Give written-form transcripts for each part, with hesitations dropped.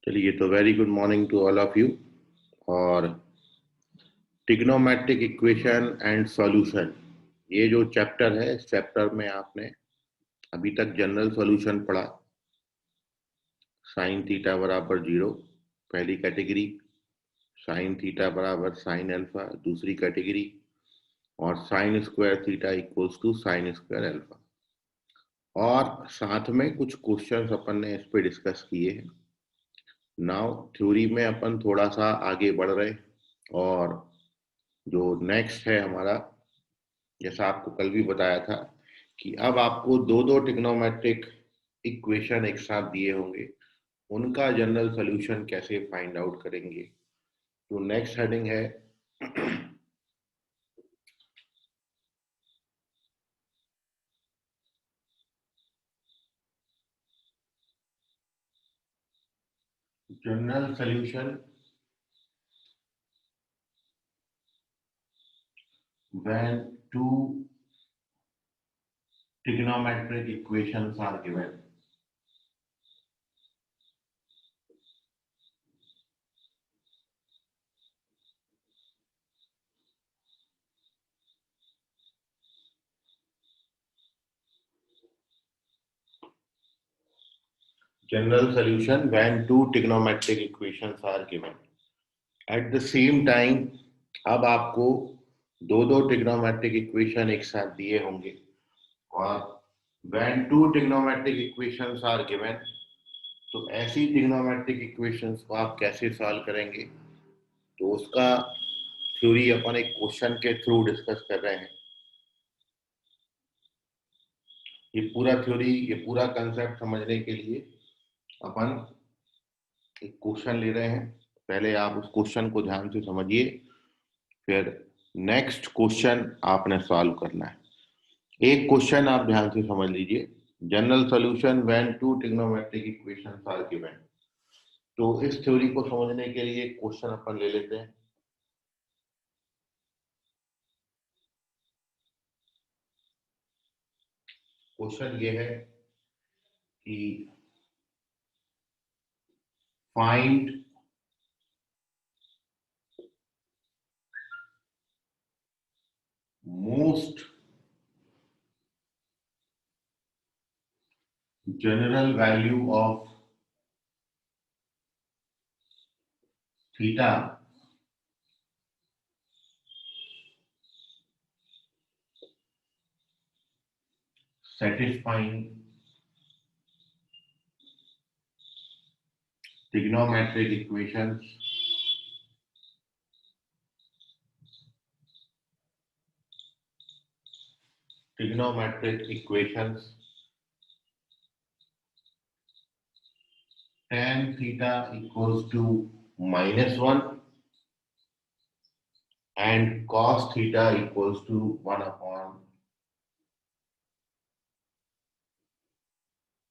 चलिए, तो very good morning to all of you. और ट्रिग्नोमेट्रिक इक्वेशन एंड सॉल्यूशन, ये जो चैप्टर है, इस चैप्टर में आपने अभी तक जनरल सॉल्यूशन पढ़ा। साइन थीटा बराबर 0 पहली कैटेगरी, साइन थीटा बराबर साइन अल्फा दूसरी कैटेगरी, और sine square theta equals to sine square alpha. और साथ में कुछ क्वेश्चंस अपन ने इस पे डिस्कस किए हैं। नाउ थ्योरी में अपन थोड़ा सा आगे बढ़ रहे हैं, और जो नेक्स्ट है हमारा, जैसा आपको कल भी बताया था कि अब आपको दो दो ट्रिग्नोमेट्रिक इक्वेशन एक साथ दिए होंगे, उनका जनरल सॉल्यूशन कैसे फाइंड आउट करेंगे। तो नेक्स्ट हेडिंग है general solution when two trigonometric equations are given. General solution when two trigonometric equations are given. At the same time, अब आपको दो दो ट्रिग्नोमेट्रिक इक्वेशन एक साथ दिए होंगे, और when two trigonometric equations are given, तो ऐसी ट्रिग्नोमेट्रिक इक्वेशंस को आप कैसे सॉल्व करेंगे, तो उसका थ्योरी अपन एक क्वेश्चन के थ्रू डिस्कस कर रहे हैं। ये पूरा थ्योरी, ये पूरा कंसेप्ट समझने के लिए अपन एक क्वेश्चन ले रहे हैं। पहले आप उस क्वेश्चन को ध्यान से समझिए, फिर नेक्स्ट क्वेश्चन आपने सॉल्व करना है। एक क्वेश्चन आप ध्यान से समझ लीजिए, general solution when two trigonometric equations are given. तो इस थ्योरी को समझने के लिए एक क्वेश्चन अपन ले लेते हैं। क्वेश्चन ये है कि find most general value of theta satisfying trigonometric equations tan theta equals to -1 and cos theta equals to 1 upon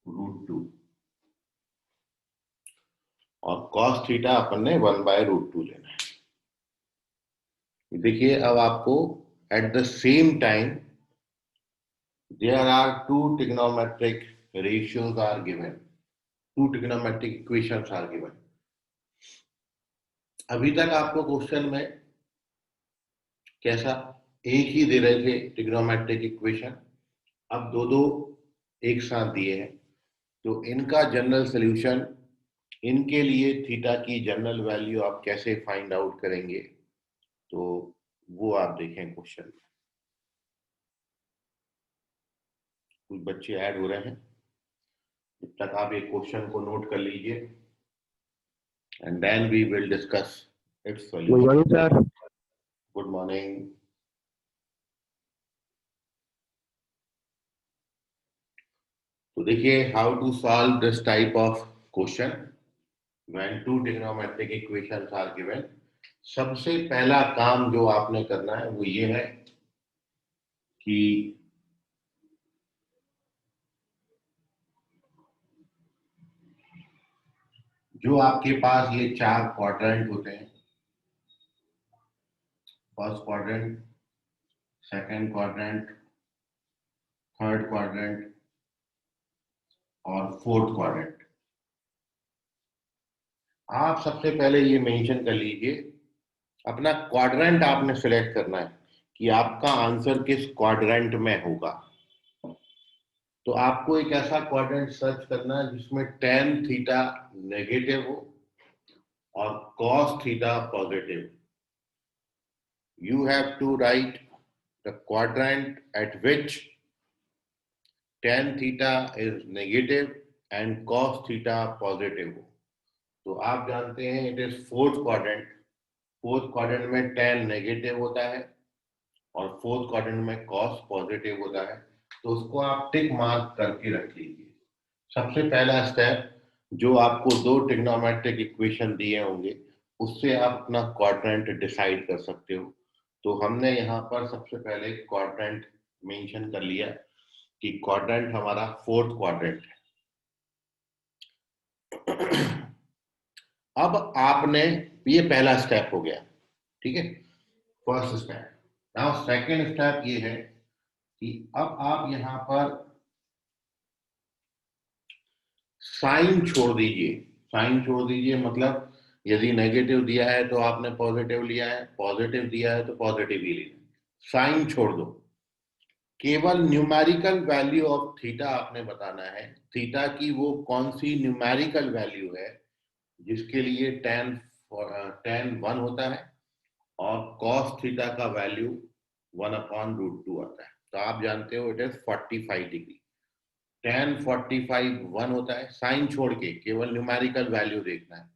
√2, और cos थीटा अपन ने 1/√2 लेना है। देखिए, अब आपको at the same time there are two trigonometric ratios are given, two trigonometric equations are given. अभी तक आपको क्वेश्चन में कैसा, एक ही दे रहे थे ट्रिग्नोमेट्रिक इक्वेशन, अब दो दो एक साथ दिए हैं, तो इनका जनरल सॉल्यूशन, इनके लिए थीटा की जनरल वैल्यू आप कैसे फाइंड आउट करेंगे, तो वो आप देखें क्वेश्चन में। कुछ बच्चे ऐड हो रहे हैं, जब तक आप एक क्वेश्चन को नोट कर लीजिए, and then we will discuss its solution. Good morning. तो देखिए, how to solve this type of question when two trigonometric equations are given. सबसे पहला काम जो आपने करना है वो ये है कि जो आपके पास ये चार क्वाड्रेंट होते हैं, first quadrant, second quadrant, third quadrant और फोर्थ क्वाड्रेंट, आप सबसे पहले ये मेंशन कर लीजिए, अपना क्वाड्रेंट आपने सिलेक्ट करना है कि आपका आंसर किस क्वाड्रेंट में होगा। तो आपको एक ऐसा क्वाड्रेंट सर्च करना है जिसमें tan थीटा नेगेटिव हो और cos theta positive. You have to write the quadrant at which tan theta is negative and cos theta positive हो। तो आप जानते हैं it is fourth quadrant. Fourth quadrant में tan नेगेटिव होता है और फोर्थ क्वाड्रेंट में cos पॉजिटिव होता है। तो उसको आप टिक मार्क करके रख लीजिए। सबसे पहला स्टेप, जो आपको दो ट्रिग्नोमेट्रिक इक्वेशन दिए होंगे उससे आप अपना क्वाड्रेंट डिसाइड कर सकते हो। तो हमने यहाँ पर सबसे पहले क्वाड्रेंट मेंशन कर लिया कि क्वाड्रेंट हमारा फोर्थ क्वाड्रेंट है। अब आपने, ये पहला स्टेप हो गया, ठीक है, first step. Now second step ये है कि अब आप यहाँ पर साइन छोड़ दीजिए। साइन छोड़ दीजिए मतलब यदि नेगेटिव दिया है तो आपने पॉजिटिव लिया है, पॉजिटिव दिया है तो पॉजिटिव ही लेना है, साइन छोड़ दो। केवल न्यूमेरिकल वैल्यू ऑफ थीटा आपने बताना है, थीटा की वो कौन सी न्यूमेरिकल वैल्यू है जिसके लिए tan 1 होता है और cos थीटा का वैल्यू 1/√2 आता है। तो आप जानते हो इट इज 45 डिग्री। tan 45 1 होता है, साइन छोड़ के केवल न्यूमेरिकल वैल्यू देखना है।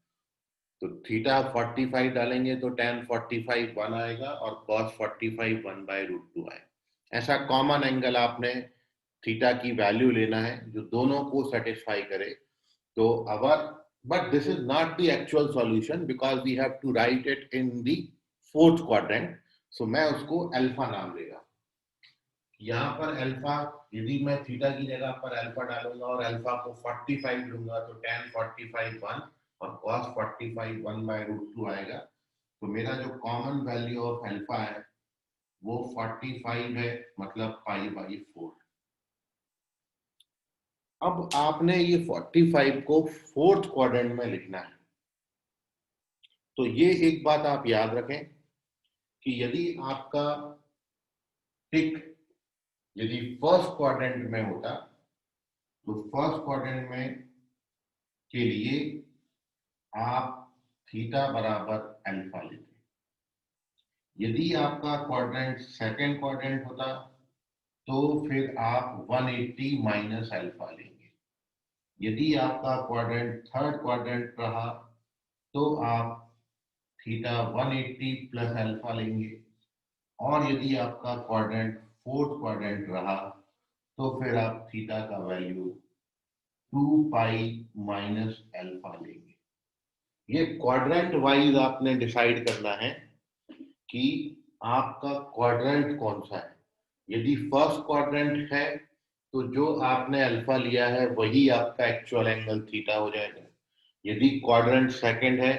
तो थीटा 45 डालेंगे तो tan 45 1 आएगा और cos 45 1/√2 आएगा। ऐसा कॉमन एंगल आपने थीटा की वैल्यू लेना है जो दोनों को सेटिस्फाई करे। तो our but this is not the actual solution because we have to write it in the fourth quadrant. So मैं उसको अल्फा नाम देगा। यहाँ पर अल्फा, यदि मैं थीटा की जगह पर अल्फा डालूंगा और अल्फा को 45 लूंगा तो tan 45 1 और cos 45 1/√2 आएगा। तो मेरा जो कॉमन वैल्यू ऑफ अल्फा है वो 45 है, मतलब π/4। अब आपने ये 45 को फोर्थ क्वाड्रेंट में लिखना है। तो ये एक बात आप याद रखें कि यदि आपका टिक यदि फर्स्ट क्वाड्रेंट में होता तो फर्स्ट क्वाड्रेंट में के लिए आप थीटा बराबर अल्फा लेते। यदि आपका क्वाड्रेंट सेकंड क्वाड्रेंट होता तो फिर आप 180 माइनस अल्फा लेंगे। यदि आपका क्वाड्रेंट थर्ड क्वाड्रेंट रहा तो आप थीटा 180 प्लस अल्फा लेंगे। और यदि आपका क्वाड्रेंट फोर्थ क्वाड्रेंट रहा तो फिर आप थीटा का वैल्यू 2 माइनस अल्फा लेंगे। ये क्वाड्रेंट वाइज आपने डिसाइड करना है कि आपका क्वाड्रेंट कौन सा है। यदि फर्स्ट क्वाड्रेंट है तो जो आपने अल्फा लिया है वही आपका एक्चुअल एंगल थीटा हो जाएगा। यदि क्वाड्रेंट सेकंड है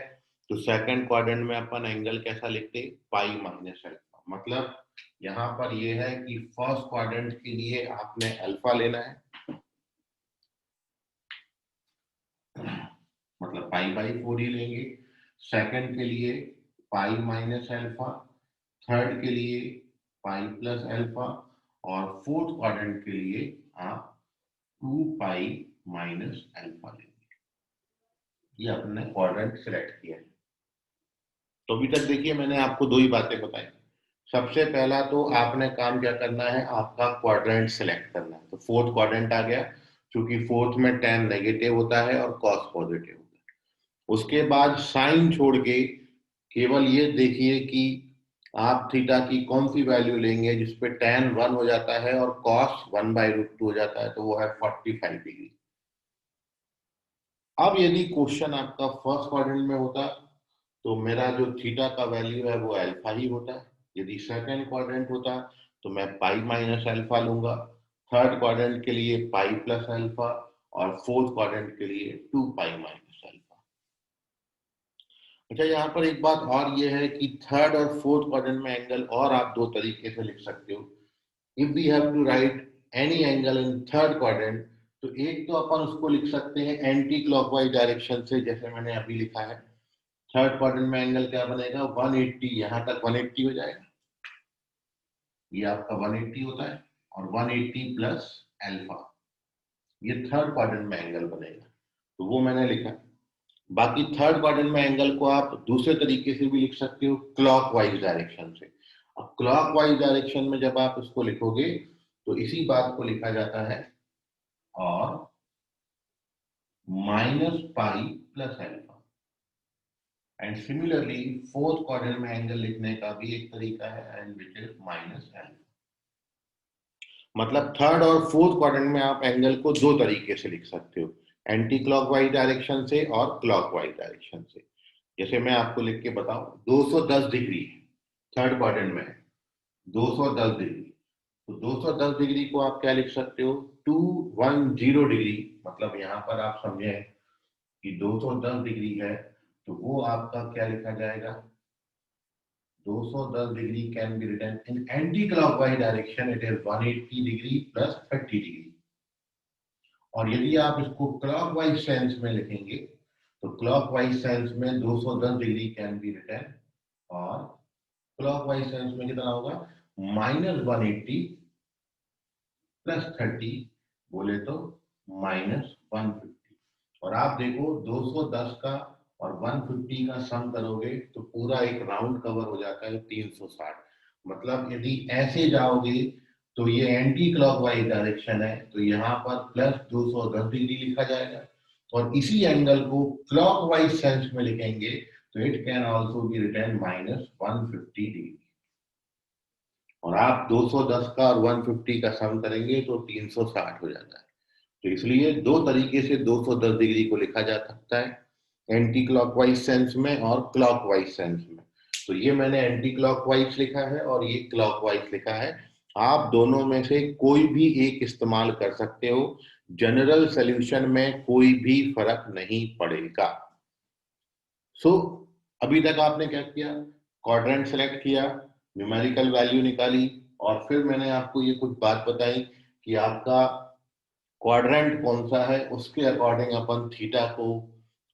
तो सेकंड क्वाड्रेंट में अपन एंगल कैसा लिखते, पाई माइनस अल्फा। मतलब यहाँ पर ये है कि फर्स्ट क्वाड्रेंट के लिए आपने अल्फा लेना है, मतलब π/4 ही लेंगे। सेकंड के लिए पाई माइनस अल्फा, थर्ड के लिए पाई प्लस अल्फा और फोर्थ क्वाड्रेंट के लिए आप 2 माइनस अल्फा लेंगे। ये आपने क्वाड्रेंट सिलेक्ट किया है। तो अभी तक देखिए मैंने आपको दो ही बातें बताई। सबसे पहला तो आपने काम क्या करना है, आपका क्वाड्रेंट सिलेक्ट करना है। तो फोर्थ क्वाड्रेंट आ गया, क्योंकि फोर्थ में tan नेगेटिव होता है और cos पॉजिटिव होता है। उसके बाद साइन छोड़ के केवल ये देखिए कि आप थीटा की कौन सी वैल्यू लेंगे जिसपे tan 1 हो जाता है और cos 1/√2 हो जाता है, तो वो है 45 डिग्री। अब यदि क्वेश्चन आपका फर्स्ट क्वाड्रेंट में होता तो मेरा जो थीटा का वैल्यू है वो अल्फा ही होता है। यदि सेकंड क्वाड्रेंट होता तो मैं पाई माइनस अल्फा लूंगा, थर्ड क्वाड्रेंट के लिए पाई प्लस अल्फा और फोर्थ क्वाड्रेंट के लिए 2 माइनस अल्फा। अच्छा, यहाँ पर एक बात और ये है कि थर्ड और फोर्थ क्वाड्रेंट में एंगल और आप दो तरीके से लिख सकते हो। If we have to write any angle in third quadrant तो एक तो अपन उसको लिख सकते हैं एंटी क्लॉकवाइज डायरेक्शन से, जैसे मैंने अभी लिखा है। थर्ड क्वाड्रेंट में एंगल क्या बनेगा, 180, यहां तक 180 हो जाएगा, ये आपका 180 होता है, और 180 प्लस अल्फा, ये थर्ड क्वाड्रेंट में एंगल बनेगा, तो वो मैंने लिखा। बाकी थर्ड क्वाड्रेंट में एंगल को आप दूसरे तरीके से भी लिख सकते हो, क्लॉकवाइज डायरेक्शन से। अब क्लॉकवाइज डायरेक्शन में जब आप इसको लिखोगे तो इसी बात को लिखा जाता है और minus pi plus alpha. And similarly fourth quadrant में एंगल लिखने का भी एक तरीका है, and which is minus alpha. मतलब थर्ड और फोर्थ क्वाड्रेंट में आप एंगल को दो तरीके से लिख सकते हो, एंटी क्लॉकवाइज डायरेक्शन से और क्लॉकवाइज डायरेक्शन से। जैसे मैं आपको लिख के बताऊं, 210 डिग्री थर्ड क्वाड्रेंट में है, 210 डिग्री, तो 210 डिग्री को आप क्या लिख सकते हो, 210 डिग्री। मतलब यहां पर आप समझे कि 210 डिग्री है, तो वो आपका क्या लिखा जाएगा, 210 degree can be written in anti clockwise direction, it is 180 degree plus 30 degree. और यदि आप इसको क्लॉकवाइज सेंस में लिखेंगे तो क्लॉकवाइज सेंस में 210 डिग्री कैन बी रिटन, और क्लॉकवाइज सेंस में कितना होगा, -180 प्लस 30, बोले तो -150। और आप देखो 210 का और 150 का सम करोगे तो पूरा एक राउंड कवर हो जाता है 360। मतलब यदि ऐसे जाओगे तो ये एंटी क्लॉकवाइज डायरेक्शन है, तो यहाँ पर प्लस 210 डिग्री लिखा जाएगा, और इसी एंगल को क्लॉकवाइज सेंस में लिखेंगे तो it can also be written -150 degree. और आप 210 का और 150 का सम करेंगे तो 360 हो जाता है। तो इसलिए दो तरीके से 210 डिग्री को लिखा जा सकता है, एंटी क्लॉकवाइज सेंस में और क्लॉकवाइज सेंस में। तो ये मैंने एंटी क्लॉकवाइज लिखा है और ये क्लॉकवाइज लिखा है, आप दोनों में से कोई भी एक इस्तेमाल कर सकते हो, जनरल सॉल्यूशन में कोई भी फर्क नहीं पड़ेगा। सो अभी तक आपने क्या किया, क्वाड्रेंट सेलेक्ट किया, न्यूमेरिकल वैल्यू निकाली, और फिर मैंने आपको ये कुछ बात बताई कि आपका क्वाड्रेंट कौन सा है, उसके अकॉर्डिंग अपन थीटा को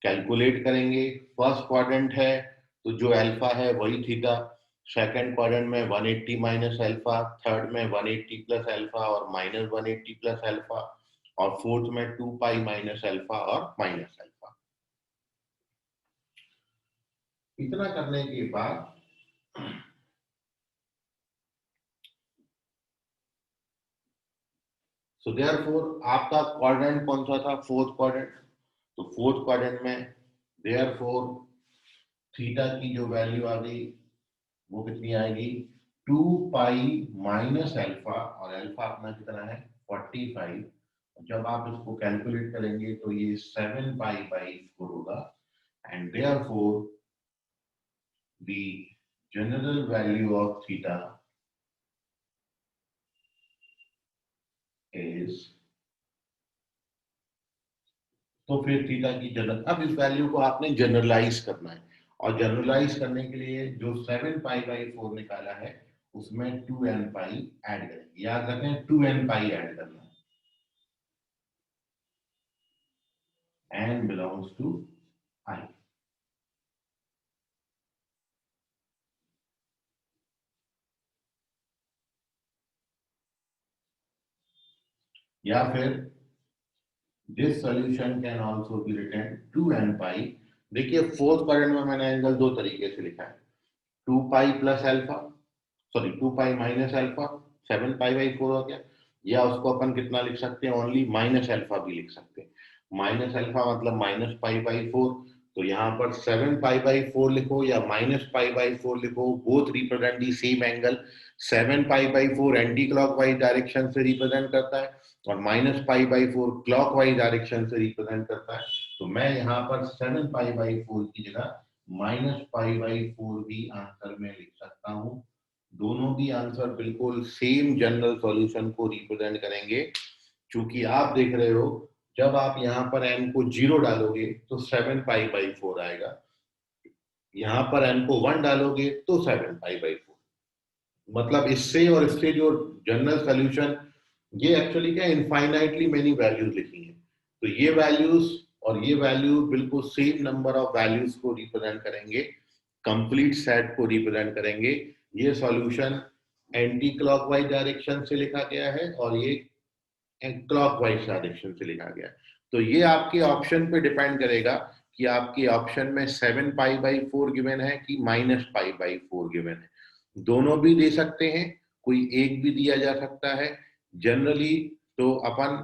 कैलकुलेट करेंगे। फर्स्ट क्वाड्रेंट है तो जो अल्फा है वही थीटा, सेकंड क्वाड्रेंट में 180 माइनस अल्फा, थर्ड में 180 प्लस अल्फा और माइनस 180 प्लस अल्फा, और फोर्थ में 2 पाई माइनस अल्फा और माइनस अल्फा। इतना करने के बाद सो देयरफॉर आपका क्वाड्रेंट कौन सा था, फोर्थ क्वाड्रेंट। तो फोर्थ क्वाड्रेंट में देयरफॉर थीटा की जो वैल्यू आ गई वो कितनी आएगी, 2 पाई माइनस अल्फा, और अल्फा अपना कितना है 45। जब आप इसको कैलकुलेट करेंगे तो ये 7 पाई बाई 4 होगा, and therefore the general value of theta is, तो फिर थीटा की जनरल, अब इस वैल्यू को आपने जनरलाइज करना है, और जनरलाइज करने के लिए जो 7 पाई बाई 4 निकाला है उसमें 2n पाई ऐड करेंगे, याद रखें 2n पाई ऐड करना है, n बिलोंग्स टू i। या फिर this solution can also be written 2n pi. देखिए फोर्थ क्वाड्रेंट में मैंने एंगल दो तरीके से लिखा है, 2 pi plus alpha, sorry 2 pi minus alpha, 7 pi by 4 हो गया, या उसको अपन कितना लिख सकते हैं, ओनली माइनस अल्फा भी लिख सकते हैं। माइनस अल्फा मतलब माइनस पाई बाई 4, तो यहाँ पर 7 पाई बाई 4 लिखो या माइनस पाई बाई 4 लिखो, both represent the same angle. 7 pi by 4 anti clockwise direction से रिप्रेजेंट करता है, और minus pi by 4 clockwise direction से रिप्रेजेंट करता है। तो मैं यहाँ पर 7 पाई बाई 4 की जगह माइनस पाई बाई 4 भी आंसर में लिख सकता हूँ। दोनों भी आंसर बिल्कुल सेम जनरल सॉल्यूशन को रिप्रेजेंट करेंगे। क्योंकि आप देख रहे हो जब आप यहाँ पर n को 0 डालोगे तो 7 पाई बाई 4 आएगा, यहाँ पर n को 1 डालोगे तो 7 पाई बाई 4। मतलब इससे और इससे जो जनरल सॉल्यूशन ये एक्चुअली क्या इनफाइनाइटली मैनी वैल्यूज लिखी हैं, तो ये वैल्यूज और ये वैल्यू बिल्कुल सेम नंबर ऑफ वैल्यूज को रिप्रेजेंट करेंगे, कंप्लीट सेट को रिप्रेजेंट करेंगे। ये सॉल्यूशन एंटी क्लॉकवाइज डायरेक्शन से लिखा गया है और ये क्लॉकवाइज डायरेक्शन से लिखा गया है। तो ये आपके ऑप्शन पे डिपेंड करेगा कि आपके ऑप्शन में 7π/4 गिवन है कि -π/4 गिवन है। दोनों भी दे सकते हैं, कोई एक भी दिया जा सकता है। जनरली तो अपन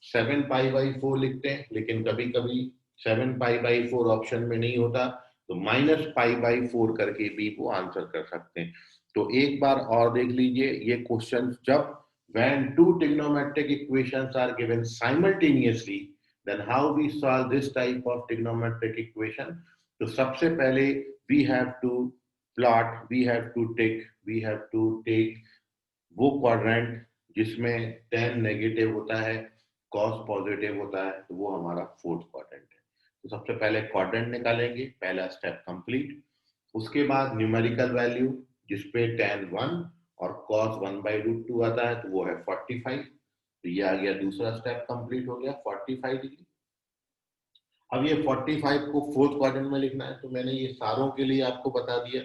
7π/4 लिखते हैं, लेकिन कभी कभी 7π/4 ऑप्शन में नहीं होता, तो -π/4 करके भी वो आंसर कर सकते हैं। तो एक बार और देख लीजिए ये क्वेश्चन, जब when two trigonometric equations are given simultaneously, then how we solve this type of trigonometric equation? तो सबसे पहले we have to plot, we have to take वो क्वाड्रेंट जिसमें tan नेगेटिव होता है, cos पॉजिटिव होता है, तो वो हमारा फोर्थ क्वाड्रेंट है। तो सबसे पहले क्वाड्रेंट निकालेंगे, पहला स्टेप कंप्लीट। उसके बाद न्यूमेरिकल वैल्यू जिसपे tan 1 और cos 1/√2 आता है, तो वो है 45। तो ये आ गया, दूसरा स्टेप कंप्लीट हो गया 45 डिग्री। अब ये 45 को फोर्थ क्वाड्रेंट में लिखना है, तो मैंने ये सारों के लिए आपको बता दिया,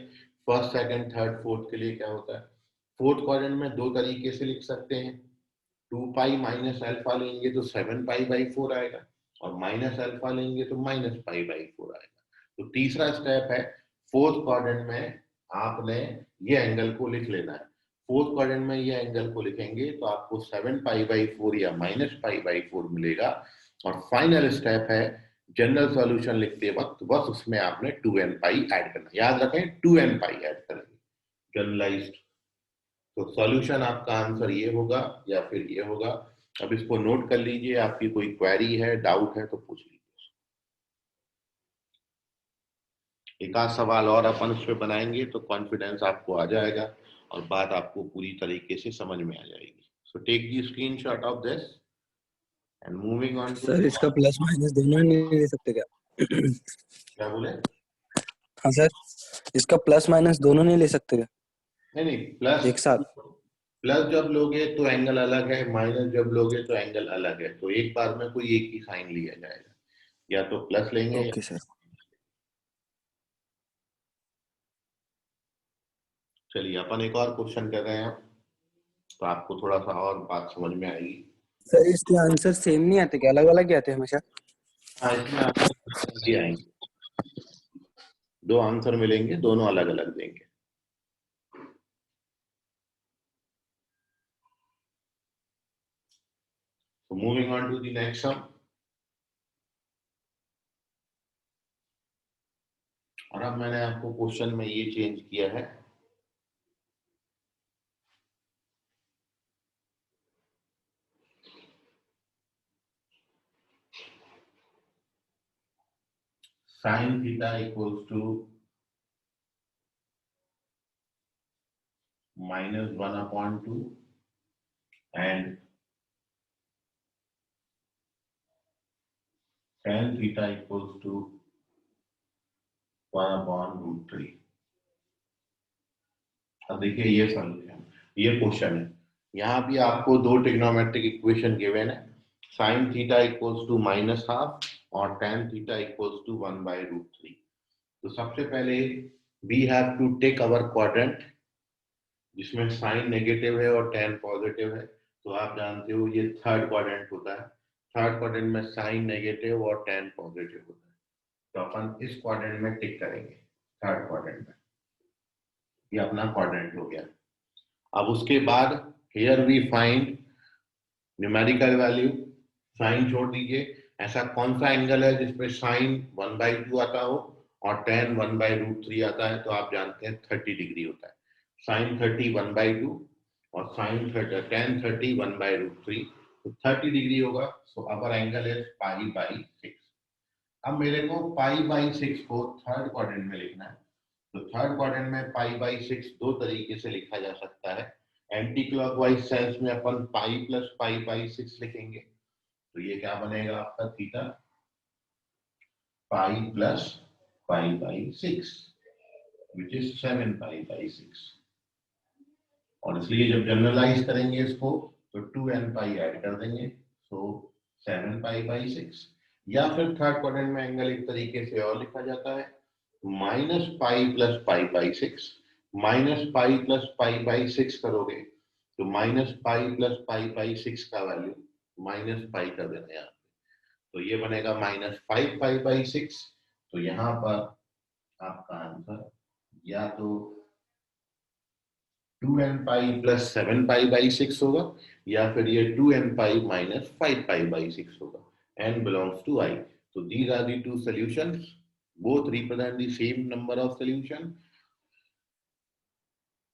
फर्स्ट सेकंड थर्ड फोर्थ के लिए क्या होता है। फोर्थ क्वाड्रेंट में दो तरीके से लिख सकते हैं, 2π माइनस अल्फा लेंगे तो 7π/4 आएगा, और माइनस अल्फा लेंगे तो -π/4 आएगा। तो तीसरा स्टेप है, फोर्थ क्वाड्रेंट में आपने ये एंगल को लिख लेना है। फोर्थ क्वाड्रेंट में ये एंगल को लिखेंगे तो आपको 7π/4 या -π/4 मिलेगा। और फाइनल स्टेप है, जनरल सॉल्यूशन लिखते वक्त बस उसमें आपने 2nπ ऐड करना, याद रखें 2nπ ऐड करेंगे जनरलाइज्ड। तो सॉल्यूशन आपका आंसर ये होगा या फिर ये होगा। अब इसको नोट कर लीजिए, आपकी कोई क्वेरी है, डाउट है तो पूछ लीजिए। एक आध सवाल और अपन इस पे बनाएंगे तो कॉन्फिडेंस आपको आ जाएगा और बात आपको पूरी तरीके से समझ में आ जाएगी। So take the screenshot of this and moving on to sir इसका प्लस माइनस दोनों नहीं ले सकते क्या? क्या बोले? हाँ सर, इसका प्लस माइनस दोनों नहीं ले सकते क्या नहीं, प्लस एक साथ? प्लस जब लोगे तो एंगल अलग है, माइनस जब लोगे तो एंगल अलग है, तो एक बार में कोई एक ही साइन लिया जाएगा, या तो प्लस लेंगे या। Okay sir. चलिए अपन एक और क्वेश्चन कर रहे हैं, तो आपको थोड़ा सा और बात समझ में आएगी। सर इसके आंसर सेम नहीं आते क्या, अलग अलग आते हैं हमेशा? हाँ, इसमें आपको ये आएंगे, दो आंसर मिलेंगे, दोनों अलग अलग देंगे। So moving on to the next sum, और अब मैंने आपको क्वेश्चन में ये चेंज किया है, sin theta equals to -1/2 and tan theta equals to 1/√3। अब देखिए ये सॉल्यूशन, ये क्वेश्चन है, यहाँ भी आपको दो ट्रिग्नोमेट्रिक इक्वेशन गिवन है, sin थीटा इक्वल्स टू -12 और tan थीटा इक्वल्स टू 1/√3। तो सबसे पहले we have to take our quadrant जिसमें साइन नेगेटिव है और tan पॉजिटिव है। तो आप जानते हो ये थर्ड क्वाड्रेंट होता है, थर्ड क्वाड्रेंट में साइन नेगेटिव और tan पॉजिटिव होता है। तो अपन इस क्वाड्रेंट में टिक करेंगे, थर्ड क्वाड्रेंट में, ये अपना क्वाड्रेंट हो गया। अब उसके बाद here we find numerical value, sine छोड़ दीजिए, ऐसा कौन सा एंगल है जिसमें साइन 1/2 आता हो और tan 1/√3 आता है, तो आप जानते हैं 30 डिग्री होता है। साइन 30 1/2 और साइन tan 30 1/√3, तो 30 डिग्री होगा। सो अवर एंगल इज π/6। अब मेरे को π/6 को थर्ड क्वाड्रेंट में लिखना है, तो थर्ड क्वाड्रेंट में π/6 दो तरीके से लिखा जा सकता है। एंटी क्लॉकवाइज सेंस में अपन पाई प्लस π/6 लिखेंगे, तो ये क्या बनेगा आपका theta, pi plus π/6 which is 7π/6। और इसलिए जब जनरलाइज करेंगे इसको तो 2n पाई ऐड कर देंगे, सो 7 पाई बाई 6। या फिर थर्ड क्वाड्रेंट में एंगल एक तरीके से और लिखा जाता है, minus pi plus pi by 6। Minus pi plus pi by 6 करोगे तो minus pi plus pi by 6 का वैल्यू माइनस पाई कर देना यहाँ पे, तो ये बनेगा माइनस 5 पाई बाई 6। तो यहाँ पर आपका आंसर या तो 2n pi plus 7 pi by 6 होगा, या फिर ये 2n pi minus 5 pi by 6 होगा। n belongs to I। So these are the two solutions, both represent the same number of solution।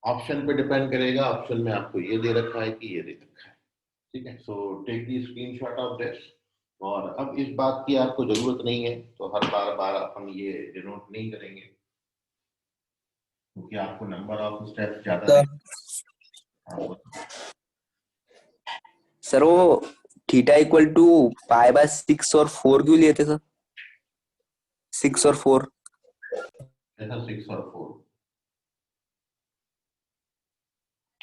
Option पे डिपेंड करेगा, ऑप्शन में आपको ये दे रखा है कि ये दे रखा है, ठीक है। So take the screenshot of this. और अब इस बात की आपको जरूरत नहीं है, तो हर बार बार अपन ये डिनोट नहीं करेंगे, क्योंकि आपको नंबर ऑफ स्टेप्स ज्यादा सर आपको सर वो theta equal to pi by 6 और 4 क्यों लिए थे सर? 6 और 4 ऐसा 6 और 4,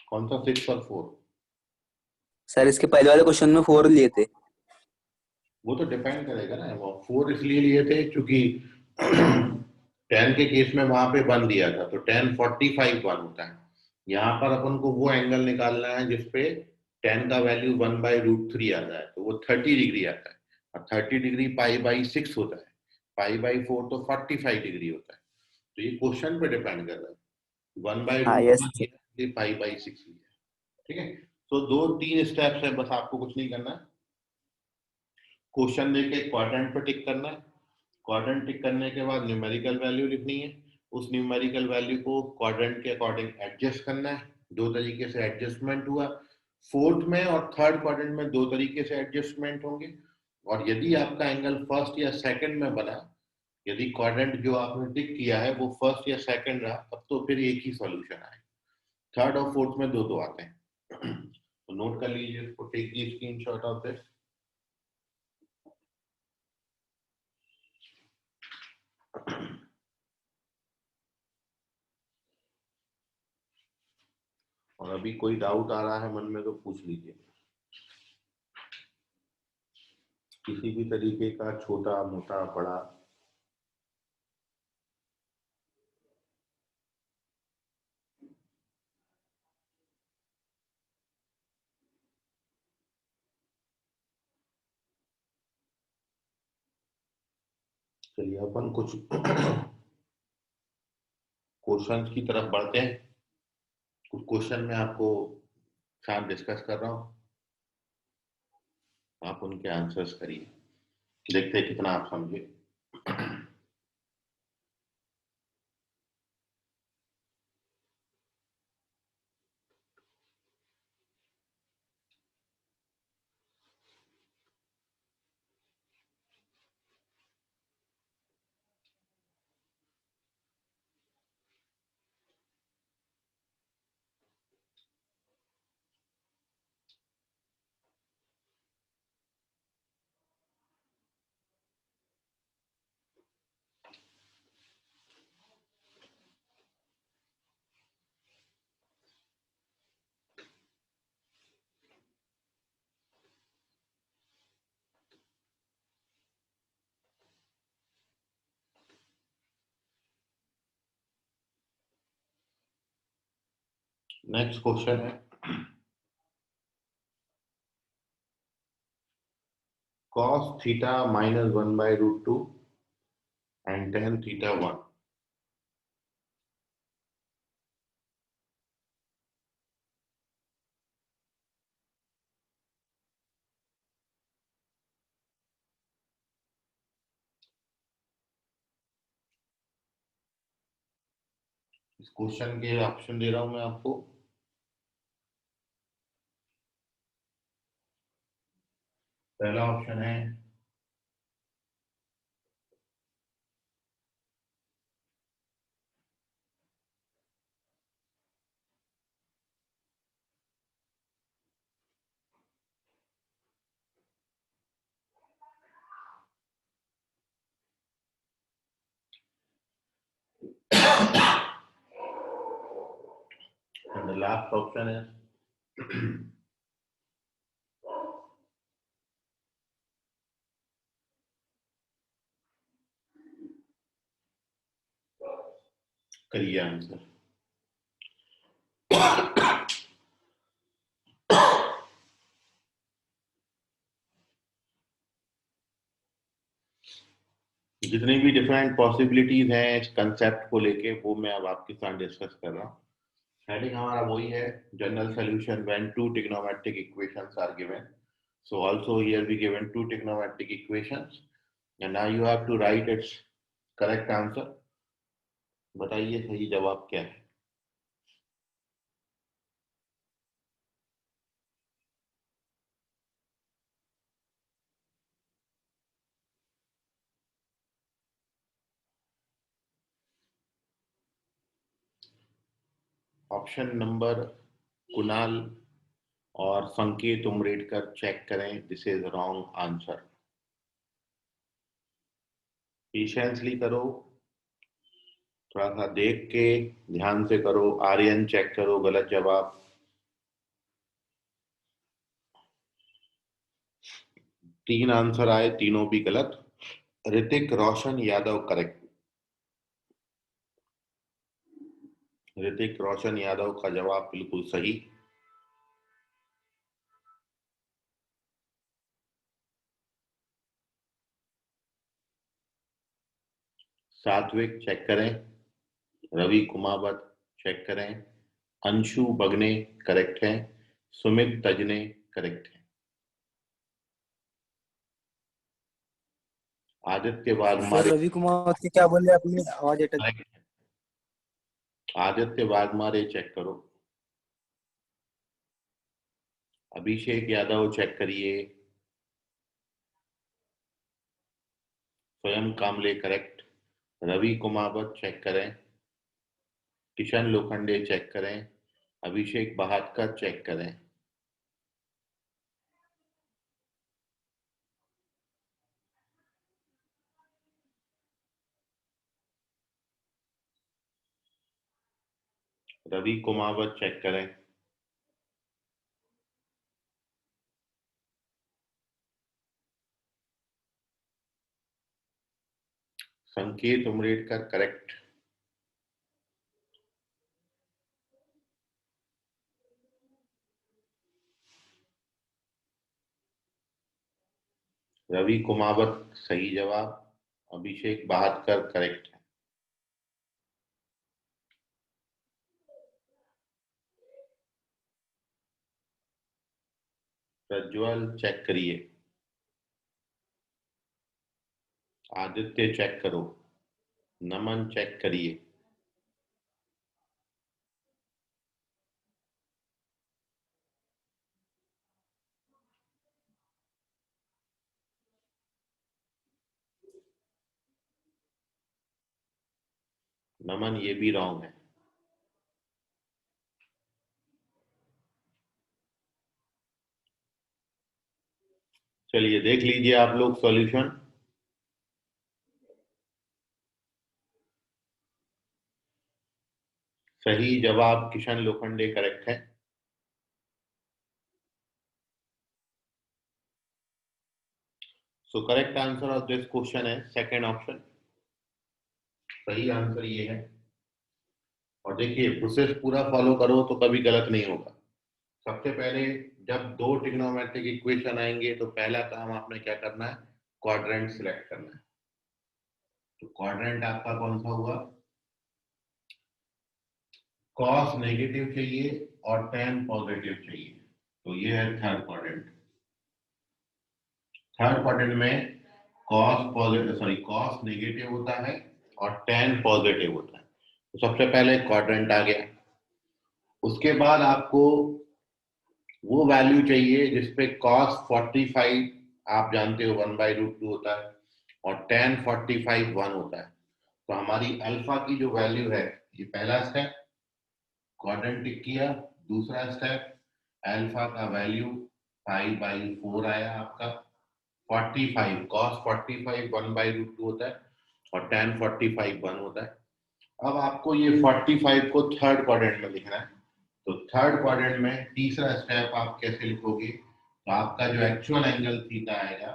कौन सा 6 और 4? सर इसके पहले वाले क्वेश्चन में 4 लिए थे। वो तो डिपेंड करेगा ना, वो 4 इसलिए लिए थे क्योंकि 10 के केस में वहां पे 1 दिया था, तो 10 45 1 होता है। यहाँ पर अपन को वो एंगल निकालना है जिसपे 10 का वैल्यू 1/√3 आता है, तो वो 30 डिग्री आता है। और 30 डिग्री पाई बाई 6 होता है, पाई बाई 4 तो 45 डिग्री होता है। तो ये क्वेश्चन पे डिपेंड कर रहा है, वन बाई हाँ रूट यस थ्री लिया, पाई बाई 6 लिया, ठीक है। तो 2-3 स्टेप्स है, बस आपको कुछ नहीं करना है। क्वेश्चन देके क्वाड्रेंट पे टिक करना है, क्वाड्रेंट टिक करने के बाद न्यूमेरिकल वैल्यू लिखनी है, उस न्यूमेरिकल वैल्यू को क्वाड्रेंट के अकॉर्डिंग एडजस्ट करना है। दो तरीके से एडजस्टमेंट हुआ, फोर्थ में और थर्ड क्वाड्रेंट में दो तरीके से एडजस्टमेंट होंगे। और यदि आपका एंगल फर्स्ट या सेकंड में बना, यदि क्वाड्रेंट जो आपने टिक किया है वो फर्स्ट या सेकंड रहा, तब तो फिर एक ही सॉल्यूशन आए। थर्ड और फोर्थ में दो दो आते हैं। तो नोट कर लीजिए इसको, take the screenshot of this. और अभी कोई डाउट आ रहा है मन में तो पूछ लीजिए, किसी भी तरीके का, छोटा मोटा बड़ा। चलिए अपन कुछ क्वेश्चंस की तरफ बढ़ते हैं। कुछ क्वेश्चन मैं आपको साथ डिस्कस कर रहा हूँ, आप उनके आंसर्स करिए, देखते हैं कितना आप समझे। नेक्स्ट क्वेश्चन है, cos theta minus 1/√2 and tan theta 1। इस क्वेश्चन के ऑप्शन दे रहा हूं मैं आपको। पहला ऑप्शन है and the last option is करिए आंसर। जितनी भी डिफरेंट पॉसिबिलिटीज हैं इस कंसेप्ट को लेके वो मैं अब आपके साथ डिस्कस कर रहा हूँ। हेडिंग हमारा वही है, general solution when two trigonometric equations are given. So also here we given two trigonometric equations and now you have to write its correct answer. बताइए सही जवाब क्या है। ऑप्शन नंबर कुणाल और संकेत उमरेडकर चेक करें, this is wrong answer. Patiently करो, थोड़ा सा देख के ध्यान से करो। आर्यन चेक करो, गलत जवाब। तीन आंसर आए, तीनों भी गलत। ऋतिक रोशन यादव करेक्ट। ऋतिक रोशन यादव का जवाब बिल्कुल सही। सात्विक चेक करें, रवि कुमावत चेक करें, अंशु बगने करेक्ट है, सुमित तजने करेक्ट है, आदित्य सर वाघमारे रवि कुमार के क्या बोले आपने, आवाज अटक। correct है। आदित्य वाघमारे चेक करो। अभिषेक यादव चेक करिए। स्वयं कामले करेक्ट। रवि कुमावत चेक करें। किशन लोखंडे चेक करें। अभिषेक बहादकर चेक करें। रवि कुमावत चेक करें। संकेत उमरेडकर करेक्ट। रवि कुमावत सही जवाब। अभिषेक बहादकर करेक्ट है। प्रज्वल चेक करिए। आदित्य चेक करो। नमन चेक करिए। नमन ये भी रॉन्ग है। चलिए देख लीजिए आप लोग सॉल्यूशन। सही जवाब किशन लोखंडे करेक्ट है। So correct answer of this question है सेकंड ऑप्शन। सही आंसर ये है। और देखिए प्रोसेस पूरा फॉलो करो तो कभी गलत नहीं होगा। सबसे पहले जब दो ट्रिग्नोमेट्रिक इक्वेशन आएंगे तो पहला काम आपने क्या करना है, क्वाड्रेंट सिलेक्ट करना है। तो क्वाड्रेंट आपका कौन सा हुआ, कॉस नेगेटिव चाहिए और टेन पॉजिटिव चाहिए। तो ये है थर्ड क्वाड्रेंट। थर्ड क्वाड्रेंट में कॉस पॉजिटिव कॉस नेगेटिव होता है और टेन पॉजिटिव होता है। तो सबसे पहले क्वाड्रेंट आ गया। उसके बाद आपको वो वैल्यू चाहिए जिसपे cos 45 आप जानते हो 1/√2 होता है और tan 45 1 होता है। तो हमारी अल्फा की जो वैल्यू है, ये पहला स्टेप क्वाड्रेंट टिक किया। दूसरा स्टेप अल्फा का वैल्यू 5/4 आया आपका। 45 cos 45 1/√2 होता है और tan 45 1 होता है। अब आपको ये 45 को थर्ड क्वाड्रेंट में लिखना है। तो थर्ड क्वाड्रेंट में तीसरा स्टेप आप कैसे लिखोगे, तो आपका जो एक्चुअल एंगल थीटा आएगा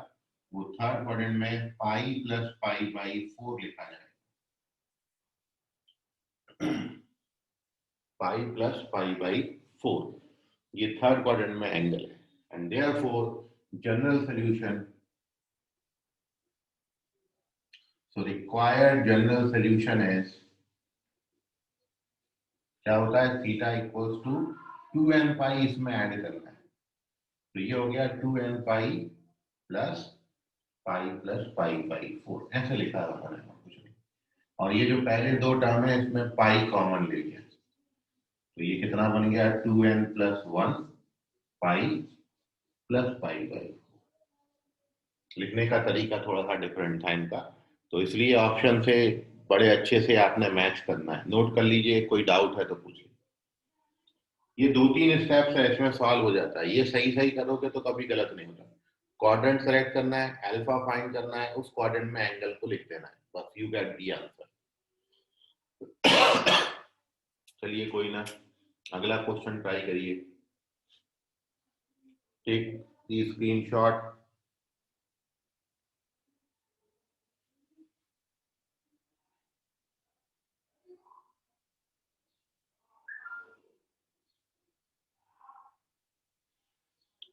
वो थर्ड क्वाड्रेंट में पाई प्लस पाई बाई 4 लिखा जाएगा। Pi plus pi by 4। ये थर्ड क्वाड्रेंट में एंगल है and therefore general solution, so required general solution is, क्या होता है, थीटा इक्वल्स टू 2n पाई, इसमें ऐड करना है तो ये हो गया 2n pi plus pi by 4, ऐसे लिखा है मैंने, कुछ नहीं। और ये जो पहले दो टर्म है इसमें पाई कॉमन ले लिया तो ये कितना बन गया, 2n plus 1 pi plus pi by. लिखने का तरीका थोड़ा सा डिफरेंट था इनका, तो इसलिए ऑप्शन से बड़े अच्छे से आपने मैच करना है। नोट कर लीजिए, कोई डाउट है तो पूछिए। ये 2-3 स्टेप्स है, इसमें सॉल्व हो जाता है। ये सही सही करोगे तो कभी गलत नहीं होता। क्वाड्रेंट सेलेक्ट करना है, अल्फा फाइंड करना है, उस क्वाड्रेंट में एंगल को लिख देना है, बस यू गेट दी आंसर। चलिए कोई ना, अगला क्वेश्चन ट्राई करिए। Take the screenshot.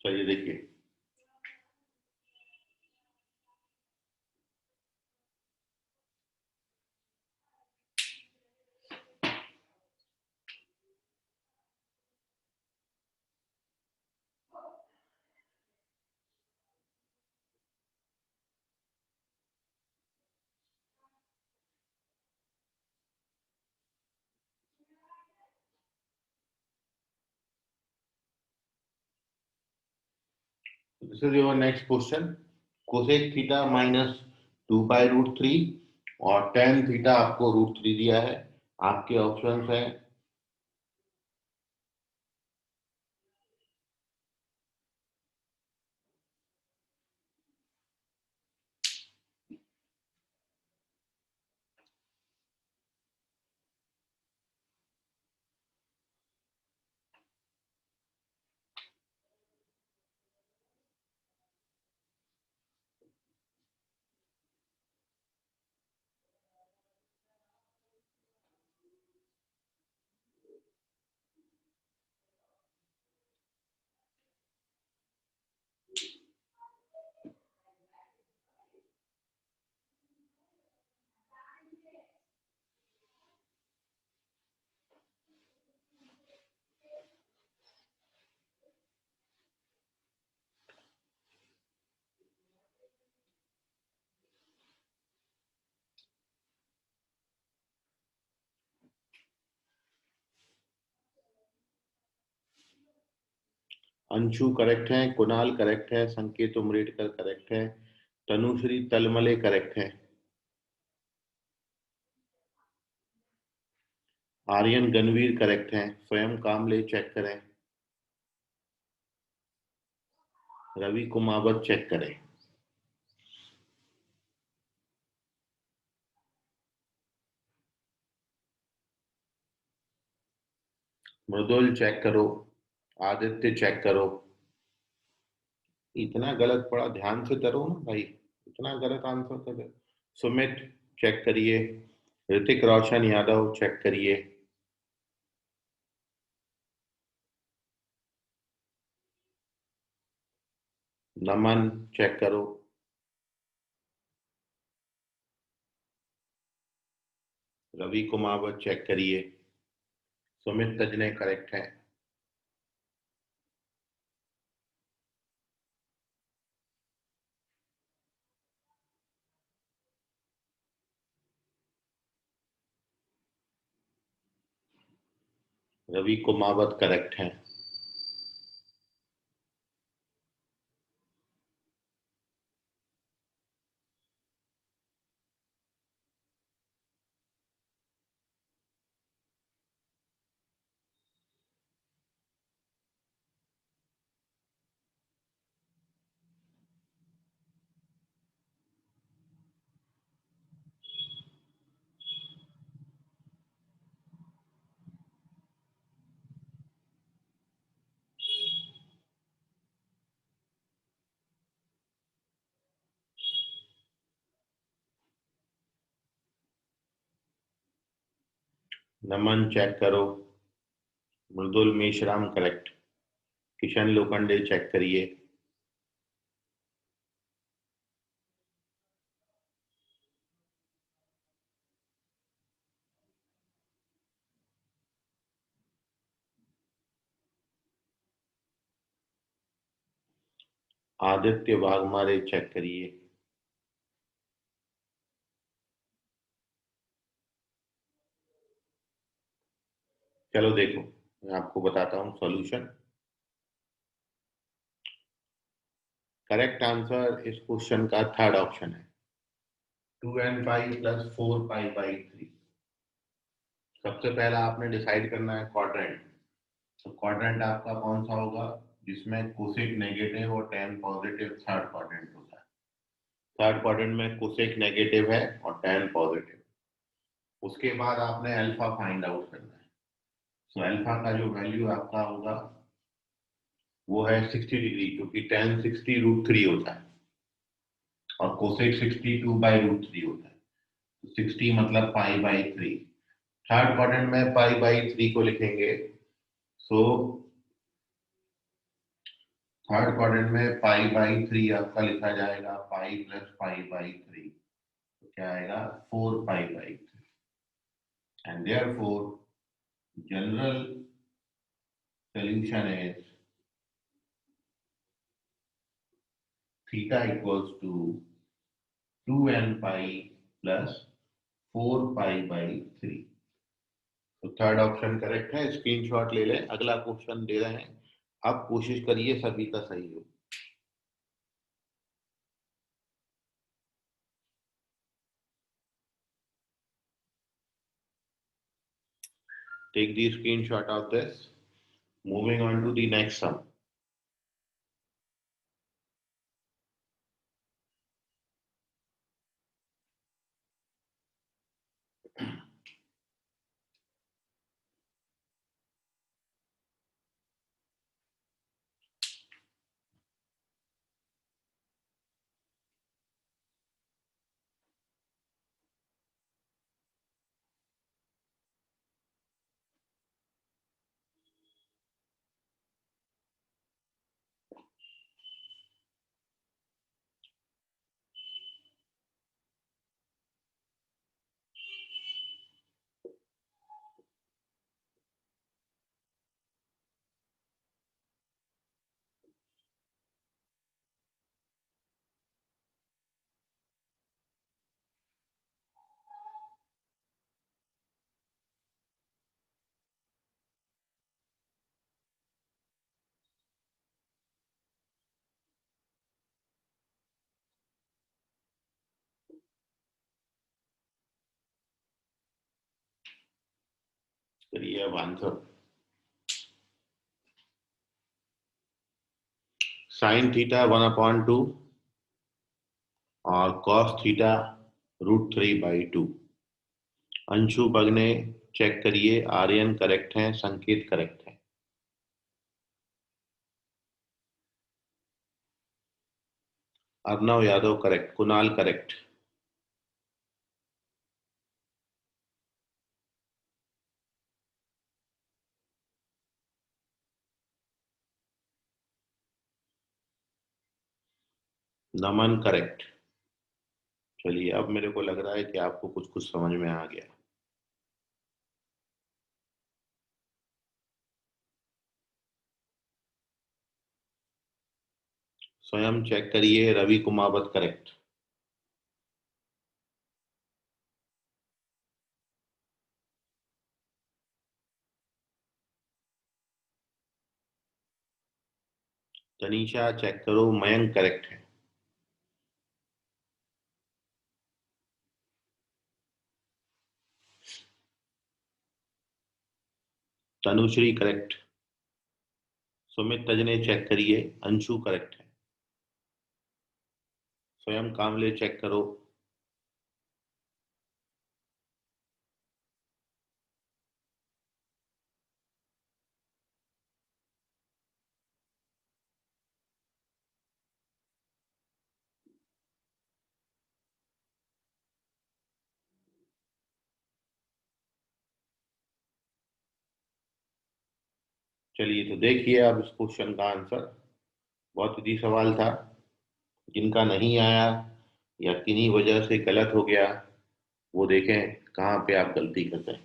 चलिए देखिए, this is your next question. Cosec theta minus 2 pi root 3 और टेन थीटा आपको √3 दिया है। आपके ऑप्शंस है अंशु करेक्ट है, कुणाल करेक्ट है, संकेत उमरेडकर करेक्ट है, तनुश्री तलमले करेक्ट है, आर्यन गणवीर करेक्ट है, स्वयं कामले चेक करें, रवि कुमावत चेक करें, मृदुल चेक करो, आदित्य चेक करो। इतना गलत पड़ा, ध्यान से करो ना भाई, इतना गलत आंसर कर दे। सुमित चेक करिए, ऋतिक रोशन यादव चेक करिए, नमन चेक करो, रवि कुमावत चेक करिए, सुमित तजने करेक्ट है, रवि कुमावत करेक्ट है, नमन चेक करो, मृदुल मेश्राम करेक्ट। किशन लोखंडे चेक करिए। आदित्य वाघमारे चेक करिए। चलो देखो, मैं आपको बताता हूँ सॉल्यूशन। करेक्ट आंसर इस क्वेश्चन का थर्ड ऑप्शन है, 2n पाई प्लस 4 पाई/3। सबसे पहला आपने डिसाइड करना है क्वाड्रेंट। तो क्वाड्रेंट आपका कौन सा होगा जिसमें कोसेक नेगेटिव और tan पॉजिटिव थर्ड क्वाड्रेंट होता है। थर्ड क्वाड्रेंट में कोसेक नेगेटिव है और tan पॉजिटिव। उसके बाद आपने अल्फा फाइंड आउट करना है। तो अल्फा का जो वैल्यू आपका होगा वो है 60 डिग्री, क्योंकि tan 60√3 होता है और कोसेक 62/√3 होता है। 60 मतलब पाई/3। थर्ड क्वाड्रेंट में पाई/3 को लिखेंगे। सो थर्ड क्वाड्रेंट में पाई/3 आपका लिखा जाएगा पाई प्लस पाई/3। तो क्या आएगा 4 पाई/3। And therefore general solution is theta equals to 2n pi plus 4 पाई/3। तो थर्ड ऑप्शन करेक्ट है, स्क्रीनशॉट ले लें। अगला क्वेश्चन दे रहे हैं, अब कोशिश करिए सभी का सही हो। Take the screenshot of this. Moving on to the next sum. करिए अब आंसर। साइन थीटा 1/2 और cos theta √3/2। Anshu Bagne check करिए, आर्यन करेक्ट है, संकेत करेक्ट है। Arnav Yadav correct, Kunal correct. Naman correct. चलिए अब मेरे को लग रहा है कि आपको कुछ कुछ समझ में आ गया। स्वयं चेक करिए, रवि कुमावत करेक्ट। तनीषा चेक करो, मयंक करेक्ट है। तनुश्री करेक्ट। सुमित तजने चेक करिए, अंशु करेक्ट है। स्वयं कामले चेक करो। चलिए तो देखिए अब इस क्वेश्चन का आंसर। बहुत इजी सवाल था। जिनका नहीं आया या किन्हीं वजह से गलत हो गया, वो देखें कहाँ पे आप गलती करते हैं।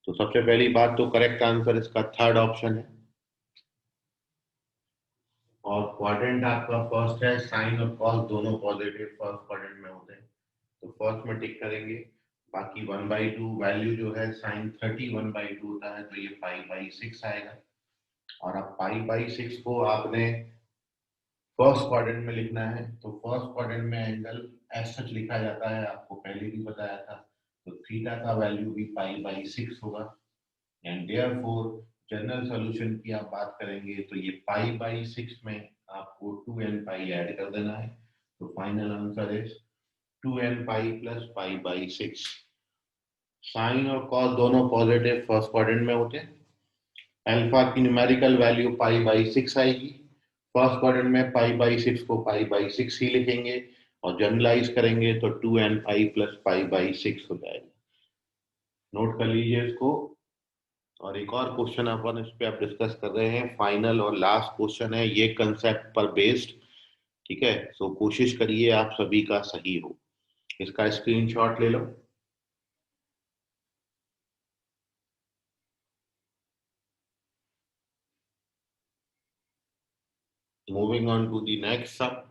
तो सबसे पहली बात तो करेक्ट आंसर इसका थर्ड ऑप्शन है। और क्वाड्रेंट आपका फर्स्ट है, साइन और कॉस दोनों पॉजिटिव फर्स्ट क्वाड्रेंट में होते हैं, तो फर्स्ट में टिक करेंगे। बाकी 1/2 वैल्यू जो है साइन 30 1/2 होता है, तो ये पाई/6 आएगा। और अब पाई/6 को आपने फर्स्ट क्वाड्रेंट में लिखना है, तो फर्स्ट क्वाड्रेंट में एंगल एज सच लिखा जाता है, आपको पहले भी बताया था। तो थीटा का वैल्यू भी पाई/6 होगा। एंड देयरफॉर जनरल सॉल्यूशन की आप बात करेंगे तो ये पाई/6 में आपको 2n पाई ऐड कर देना है। तो final answer is 2n pi plus पाई/6। साइन और कॉस दोनों पॉजिटिव फर्स्ट क्वाड्रेंट में होते हैं। अल्फा की न्यूमेरिकल वैल्यू पाई/6 आएगी। फर्स्ट क्वाड्रेंट में पाई/6 को पाई/6 ही लिखेंगे, और जनरलाइज करेंगे तो 2n पाई प्लस पाई/6 हो जाएगा। नोट कर लीजिए इसको। और एक और क्वेश्चन अपन इस पे आप डिस्कस कर रहे हैं, फाइनल और लास्ट क्वेश्चन है ये कंसेप्ट पर बेस्ड। ठीक है, सो कोशिश करिए आप सभी का सही हो। इसका स्क्रीनशॉट ले लो। Moving on to the next sub.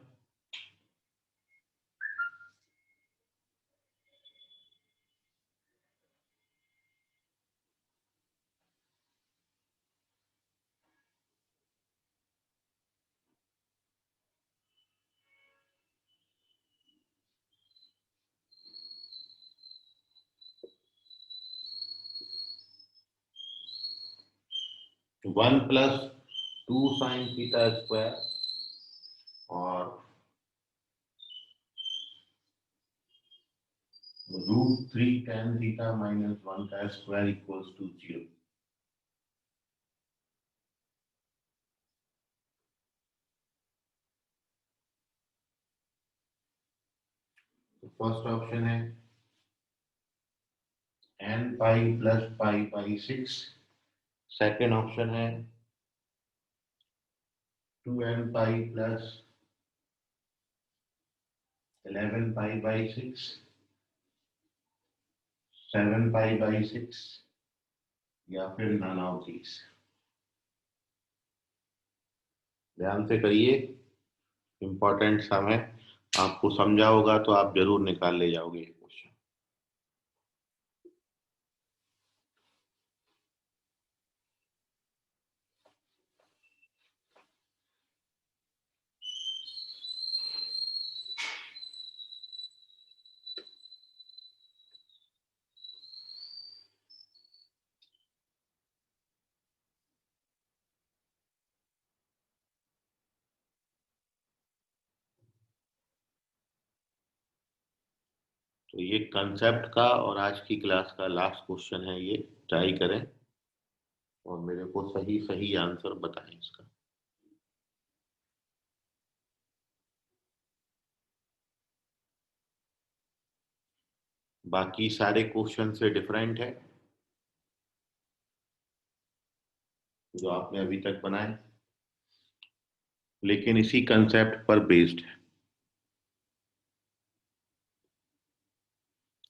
One plus two sine theta square और √3 tan थीटा -1 का स्क्वायर इक्वल्स टू 0। तो फर्स्ट ऑप्शन है n पाई प्लस पाई/6। सेकेंड ऑप्शन है 2n पाई प्लस 11 पाई/6, 7 पाई/6, या फिर none of these। ध्यान से करिए, इंपॉर्टेंट सम है। आपको समझा होगा तो आप जरूर निकाल ले जाओगे ये क्वेश्चन। तो ये कंसेप्ट का और आज की क्लास का लास्ट क्वेश्चन है, ये ट्राई करें और मेरे को सही सही आंसर बताएं इसका। बाकी सारे क्वेश्चन से डिफरेंट है जो आपने अभी तक बनाए, लेकिन इसी कंसेप्ट पर बेस्ड है।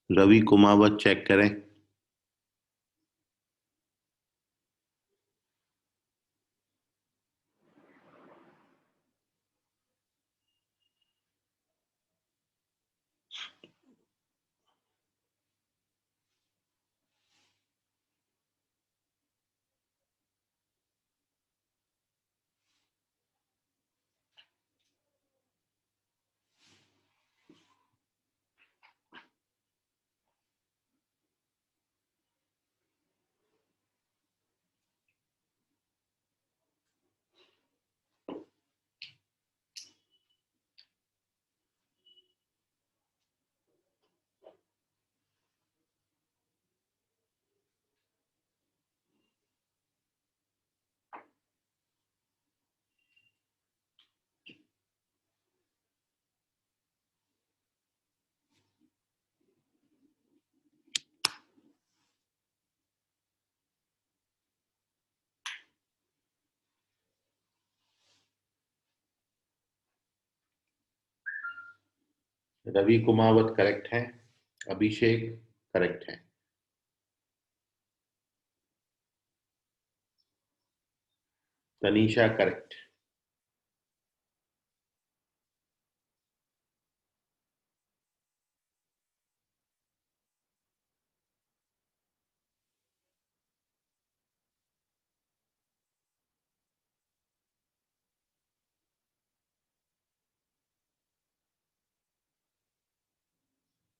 रवि कुमावत चेक करें। रवि कुमावत करेक्ट है, अभिषेक करेक्ट है, तनीषा करेक्ट,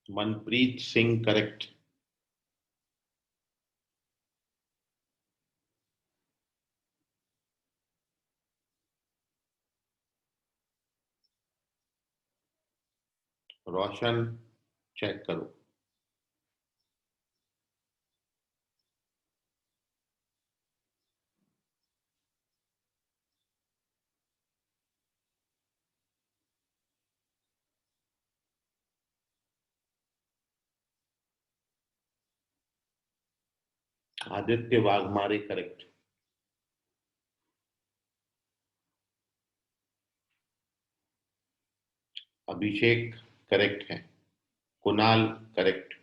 मनप्रीत सिंह करेक्ट, रोशन चेक करो, आदित्य वाघमारे करेक्ट, अभिषेक करेक्ट है, कुणाल करेक्ट,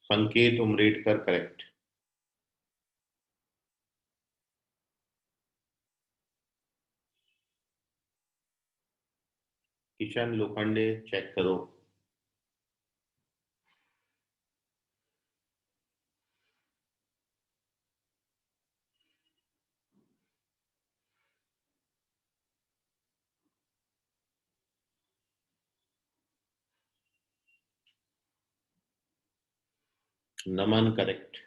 संकेत उमरेडकर करेक्ट, किशन लोखंडे चेक करो, नमन करेक्ट,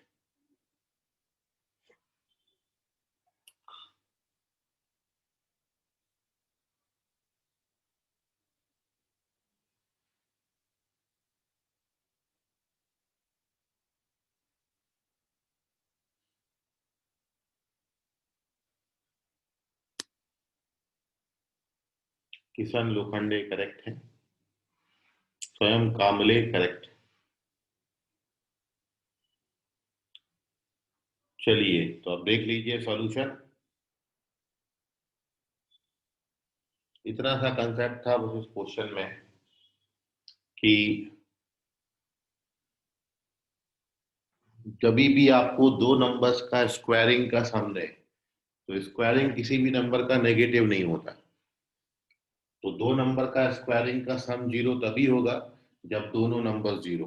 किशन लोखंडे करेक्ट है, स्वयं कामले करेक्ट। चलिए तो अब देख लीजिए सॉल्यूशन। इतना सा कंसेप्ट था बस उस क्वेश्चन में कि जब भी आपको दो नंबर्स का स्क्वायरिंग का सम दे तो स्क्वायरिंग किसी भी नंबर का नेगेटिव नहीं होता। तो दो नंबर का स्क्वायरिंग का सम जीरो तभी होगा जब दोनों नंबर जीरो,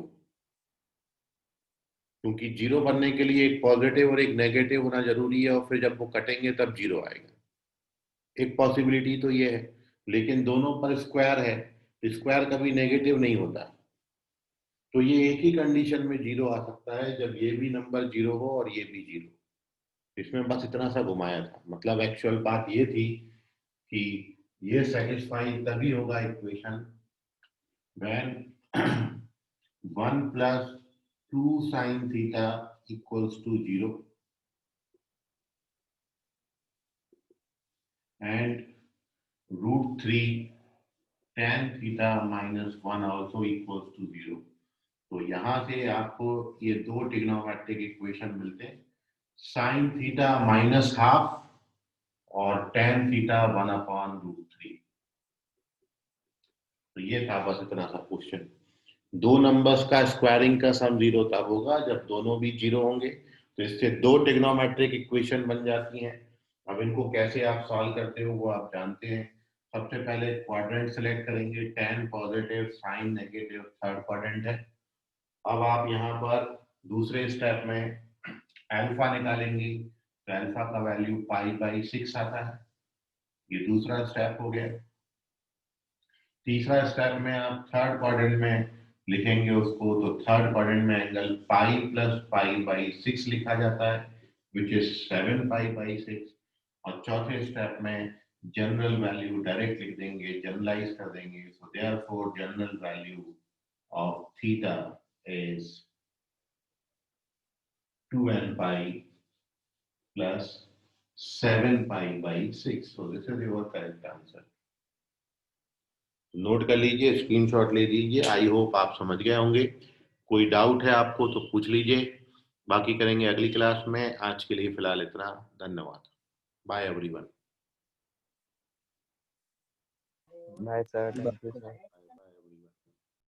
क्योंकि जीरो बनने के लिए एक पॉजिटिव और एक नेगेटिव होना जरूरी है और फिर जब वो कटेंगे तब जीरो आएगा। एक पॉसिबिलिटी तो ये है, लेकिन दोनों पर स्क्वायर है, स्क्वायर कभी नेगेटिव नहीं होता। तो ये एक ही कंडीशन में जीरो आ सकता है, जब ये भी नंबर जीरो हो और ये भी जीरो। इसमें बस इतना सा घुमाया था, मतलब एक्चुअल बात ये थी कि ये सेटिस्फाई तभी होगा equation when 1 plus 2 sin theta equals to 0 and root 3 tan theta minus 1 also equals to 0। तो यहां से आपको ये दो ट्रिग्नोमेट्रिक इक्वेशन मिलते हैं, साइन थीटा माइनस हाफ और tan थीटा 1/√3। तो ये था बस इतना सा क्वेश्चन। दो नंबर्स का स्क्वायरिंग का सम जीरो तब होगा जब दोनों भी जीरो होंगे। तो इससे दो ट्रिग्नोमेट्रिक इक्वेशन बन जाती हैं। अब इनको कैसे आप सॉल्व करते हो वो आप जानते हैं। सबसे पहले क्वाड्रेंट सेलेक्ट करेंगे, tan positive sine negative third quadrant है। अब आप यहाँ पर दूसरे स्टेप में अल्फा निकालेंगे, तो अल्फा का वैल्यू π/6 आता है। ये दूसरा स्टेप हो गया। तीसरा स्टेप में आप थर्ड क्वाड्रेंट में लिखेंगे उसको, तो थर्ड क्वाड्रेंट में एंगल पाई प्लस π/6 लिखा जाता है, विच इज 7π/6। और चौथे स्टेप में जनरल वैल्यू डायरेक्ट लिख देंगे, जनरलाइज कर देंगे। So therefore general value of theta is 2nπ plus 7π/6। So this is your correct answer। Note कर लीजिए, स्क्रीनशॉट ले लीजिए। आई होप आप समझ गए होंगे। कोई डाउट है आपको तो पूछ लीजिए, बाकी करेंगे अगली क्लास में। आज के लिए फिलहाल इतना। धन्यवाद। Bye everyone. Bye sir, thank you sir.